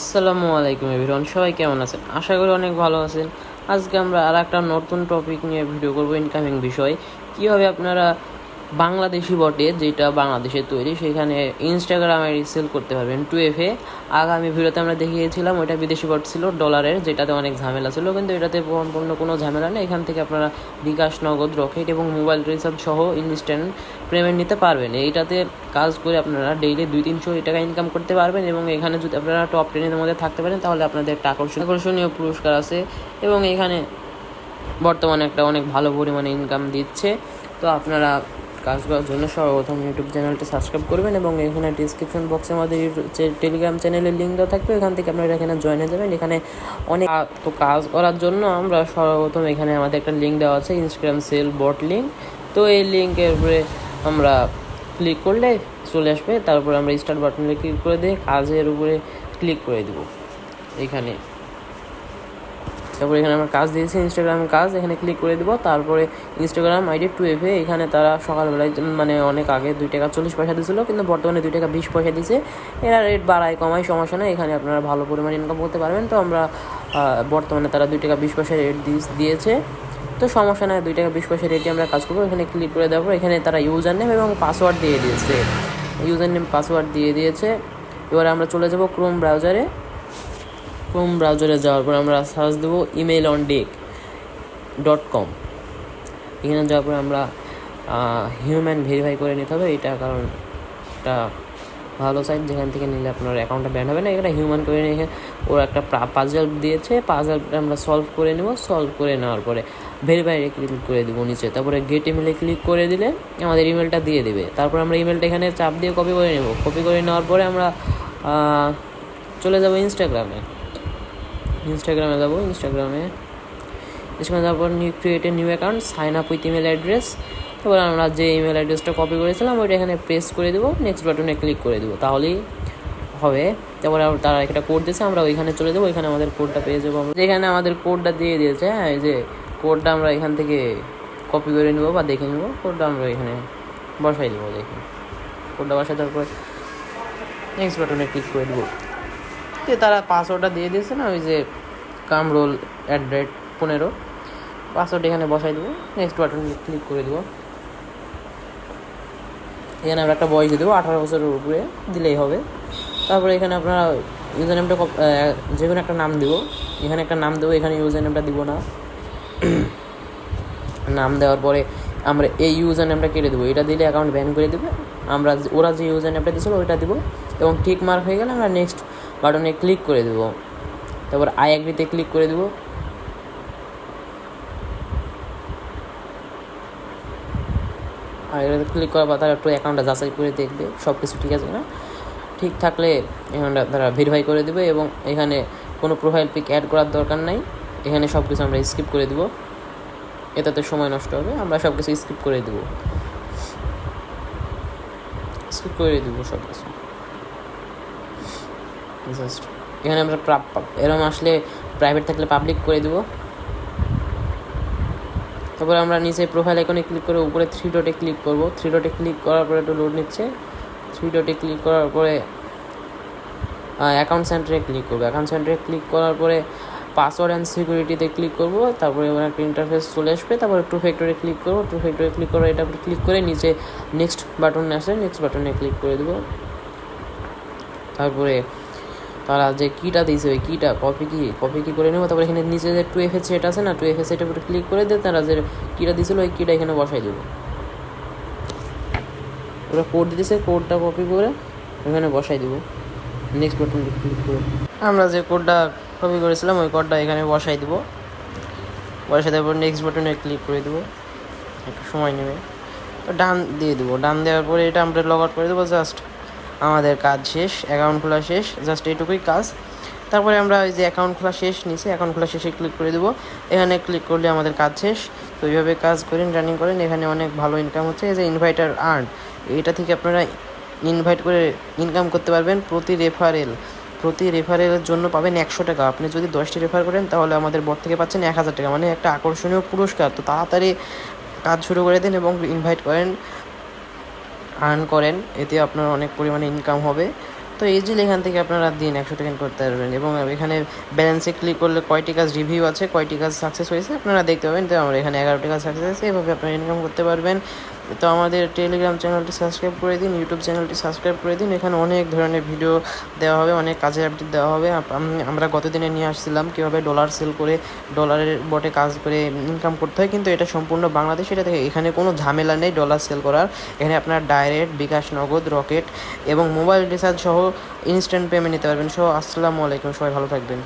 আসসালামু আলাইকুম এভরিওয়ান, সবাই কেমন আছেন? আশা করি অনেক ভালো আছেন। আজকে আমরা আর একটা নতুন টপিক নিয়ে ভিডিও করব, ইনকামিং বিষয়। কীভাবে আপনারা বাংলাদেশি বটে, যেটা বাংলাদেশে তৈরি, সেখানে ইনস্টাগ্রাম আইডি সেল করতে পারবেন 2FA। আগামী ভিডিওতে আমরা দেখিয়েছিলাম ওইটা বিদেশি বট ছিল, ডলারের, যেটাতে অনেক ঝামেলা ছিল, কিন্তু এটাতে সম্পূর্ণ কোনো ঝামেলা নেই। এখান থেকে আপনারা বিকাশ, নগদ, রকেট এবং মোবাইল রিচার্জ সহ ইনস্ট্যান্ট পেমেন্ট নিতে পারবেন। এইটাতে কাজ করে আপনারা ডেইলি 200-300 টাকা ইনকাম করতে পারবেন, এবং এখানে যদি আপনারা টপ 10-এর মধ্যে থাকতে পারেন তাহলে আপনাদের একটা আকর্ষণীয় পুরস্কার আছে, এবং এখানে বর্তমানে একটা অনেক ভালো পরিমাণে ইনকাম দিচ্ছে। তো আপনারা কাজ করার জন্য সর্বপ্রথম ইউটিউব চ্যানেলটি সাবস্ক্রাইব করবেন, এবং এখানে ডিসক্রিপশন বক্সে আমাদের টেলিগ্রাম চ্যানেলের লিঙ্ক দেওয়া থাকবে, এখান থেকে আপনারা এখানে জয়েন হয়ে যাবেন। এখানে অনেক তো কাজ করার জন্য আমরা সর্বপ্রথম এখানে আমাদের একটা লিঙ্ক দেওয়া আছে, ইনস্টাগ্রাম সেল বট লিঙ্ক। তো এই লিঙ্কের উপরে আমরা ক্লিক করলে চলে আসবে, তারপরে আমরা স্টার্ট বাটনে ক্লিক করে দিয়ে কাজের উপরে ক্লিক করে দেবো। এখানে তারপরে এখানে আমরা কাজ দিয়েছি, ইনস্টাগ্রামে কাজ, এখানে ক্লিক করে দেবো। তারপরে ইনস্টাগ্রাম আইডি 2FA, এখানে তারা সকালবেলায় মানে অনেক আগে 2 টাকা 40 পয়সা দিয়েছিলো, কিন্তু বর্তমানে 2 টাকা 20 পয়সা দিয়েছে। এরা রেট বাড়ায় কমায় সমস্যা নেই, এখানে আপনারা ভালো পরিমাণে ইনকাম করতে পারবেন। তো আমরা বর্তমানে তারা 2 টাকা 20 পয়সা রেট দিয়েছে, তো সমস্যা নেই, 2 টাকা 20 পয়সা রেটে আমরা কাজ করবো। এখানে ক্লিক করে দেওয়ার পর এখানে তারা ইউজার নেম এবং পাসওয়ার্ড দিয়ে দিয়েছে। এবারে আমরা চলে যাব ক্রোম ব্রাউজারে যাওয়ার পর আমরা সার্চ দেবো emailondeck.com। এখানে যাওয়ার পর আমরা হিউম্যান ভেরিফাই করে নিতে হবে এটা, কারণ এটা ভালো সাইট, যেখান থেকে নিলে আপনার অ্যাকাউন্টটা ব্যান হবে না। এটা হিউম্যান করে নিয়ে ওরা একটা পাজল দিয়েছে, পাজলটা আমরা সলভ করে নেওয়ার পরে ভেরিফাইয়ে ক্লিক করে দেবো নিচে। তারপরে গেট ইমেলে ক্লিক করে দিলে আমাদের ইমেলটা দিয়ে দেবে। তারপর আমরা ইমেলটা এখানে চাপ দিয়ে কপি করে নেওয়ার পরে আমরা চলে যাব ইনস্টাগ্রামে যাওয়ার পর create a new account, sign up with email address. তারপর আমরা যে ইমেল অ্যাড্রেসটা কপি করেছিলাম ওইটা এখানে প্রেস করে দেবো, নেক্সট বাটনে ক্লিক করে দেবো, তাহলেই হবে। তারপরে তারা একটা কোড দিয়েছে, আমরা ওইখানে চলে যাবো, ওইখানে আমাদের কোডটা পেয়ে যাবো। আমরা যেখানে আমাদের কোডটা দিয়ে দিয়েছে, হ্যাঁ, এই যে কোডটা আমরা এখান থেকে কপি করে নেবো বা দেখে নেবো। কোডটা আমরা এখানে বসাই দেবো, দেখে কোডটা বসাই দেওয়ার পরে নেক্সট বাটনে ক্লিক করে দেবো। তারা পাসওয়ার্ডটা দিয়ে দিয়েছে না, ওই যে kamrol@15, পাসওয়ার্ড এখানে বসাই দেবো, নেক্সট বাটন ক্লিক করে দেবো। এখানে আমরা একটা বয়স দিয়ে দেবো, 18 বছরের উপরে দিলেই হবে। তারপরে এখানে আপনারা ইউজার নেমটা যে কোনো একটা নাম দেবো, এখানে একটা নাম দেবো, এখানে ইউজার নেমটা দিব না। নাম দেওয়ার পরে আমরা এই ইউজার নেমটা কেটে দেবো, এটা দিলে অ্যাকাউন্ট ব্যান করে দেবে। ওরা যে ইউজার নেমটা দিয়েছিল ওইটা দিব, এবং টিক মার্ক হয়ে গেলে আমরা নেক্সট বাটনে ক্লিক করে দেবো। তারপর আই অ্যাগ্রিতে ক্লিক করে দেবো। আর এটাতে ক্লিক করার পর তারা একটু অ্যাকাউন্টটা যাচাই করে দেখবে সব কিছু ঠিক আছে না। ঠিক থাকলে অ্যাকাউন্টটা তারা ভেরিফাই করে দেবে, এবং এখানে কোনো প্রোফাইল পিক অ্যাড করার দরকার নাই। এখানে সব কিছু আমরা স্কিপ করে দেবো, এটাতে সময় নষ্ট হবে। আমরা সব কিছু স্কিপ করে দেবো সব কিছু। জাস্ট এখানে আমরা এরকম আসলে প্রাইভেট থাকলে পাবলিক করে দেবো। তারপরে আমরা নিচে প্রোফাইল আইকনে ক্লিক করে উপরে 3 ডটে ক্লিক করব। 3 ডটে ক্লিক করার পরে একটু লোড নিচ্ছে। 3 ডটে ক্লিক করার পরে অ্যাকাউন্ট সেন্টারে ক্লিক করবো। অ্যাকাউন্ট সেন্টারে ক্লিক করার পরে পাসওয়ার্ড অ্যান্ড সিকিউরিটিতে ক্লিক করব। তারপরে এবার একটা ইন্টারফেস চলে আসবে। তারপরে টু ফ্যাক্টরে ক্লিক করবো। ক্লিক করে এটা ক্লিক করে নিচে নেক্সট বাটনে আসে, নেক্সট বাটনে ক্লিক করে দেবো। তারপরে তারা যে কিটা দিয়েছে ওই কিটা কপি করে নেবো। তারপরে এখানে নিচে যে 2FA সেট আছে না, 2FA সেটের উপরে ক্লিক করে দিয়ে তারা যে কিটা দিয়েছিল ওই কিটা এখানে বসাই দেবো। ওরা কোড দিয়েছে, কোডটা কপি করে এখানে বসাই দেবো, নেক্সট বাটন ক্লিক করে। আমরা যে কোডটা কপি করেছিলাম ওই কোডটা এখানে বসাই দেবো। দেওয়ার পর নেক্সট বাটনে ক্লিক করে দেবো, একটু সময় নেবে। তো ডান দিয়ে দেবো। ডান দেওয়ার পরে এটা আমরা লগ আউট করে দেবো। জাস্ট আমাদের কাজ শেষ, অ্যাকাউন্ট খোলা শেষ, জাস্ট এইটুকুই কাজ। তারপরে আমরা ওই যে অ্যাকাউন্ট খোলা শেষ নিচে, অ্যাকাউন্ট খোলা শেষে ক্লিক করে দেবো। এখানে ক্লিক করলে আমাদের কাজ শেষ। তো এইভাবে কাজ করেন, রানিং করেন, এখানে অনেক ভালো ইনকাম হচ্ছে। এই যে ইনভাইটার আর্ন, এটা থেকে আপনারা ইনভাইট করে ইনকাম করতে পারবেন। প্রতি রেফারেলের জন্য পাবেন 100 টাকা। আপনি যদি 10টি রেফার করেন তাহলে আমাদের বট থেকে পাচ্ছেন 1000 টাকা, মানে একটা আকর্ষণীয় পুরস্কার। তো তাড়াতাড়ি কাজ শুরু করে দিন এবং ইনভাইট করেন, আর্ন করেন, এতে আপনার অনেক পরিমাণে ইনকাম হবে। তো ইজিলি এখান থেকে আপনারা দিন 100 টাকা করতে পারবেন এবং এখানে ব্যালেন্সে ক্লিক করলে কয়টি কাজ রিভিউ আছে, কয়টি কাজ সাকসেস হয়েছে আপনারা দেখতে পাবেন। তো আমরা এখানে 11টি কাজ সাকসেস হয়েছে, এভাবে আপনারা ইনকাম করতে পারবেন। তো আমাদের টেলিগ্রাম চ্যানেলটি সাবস্ক্রাইব করে দিন, ইউটিউব চ্যানেলটি সাবস্ক্রাইব করে দিন। এখানে অনেক ধরনের ভিডিও দেওয়া হবে, অনেক কাজের আপডেট দেওয়া হবে। আমরা গতদিনে নিয়ে আসছিলাম কীভাবে ডলার সেল করে ডলারের বটে কাজ করে ইনকাম করতে হয়, কিন্তু এটা সম্পূর্ণ বাংলাদেশ। এটা থেকে এখানে কোনো ঝামেলা নেই ডলার সেল করার। এখানে আপনার ডাইরেক্ট বিকাশ, নগদ, রকেট এবং মোবাইল রিচার্জ সহ ইনস্ট্যান্ট পেমেন্ট নিতে পারবেন। সো আসসালামু আলাইকুম, সবাই ভালো থাকবেন।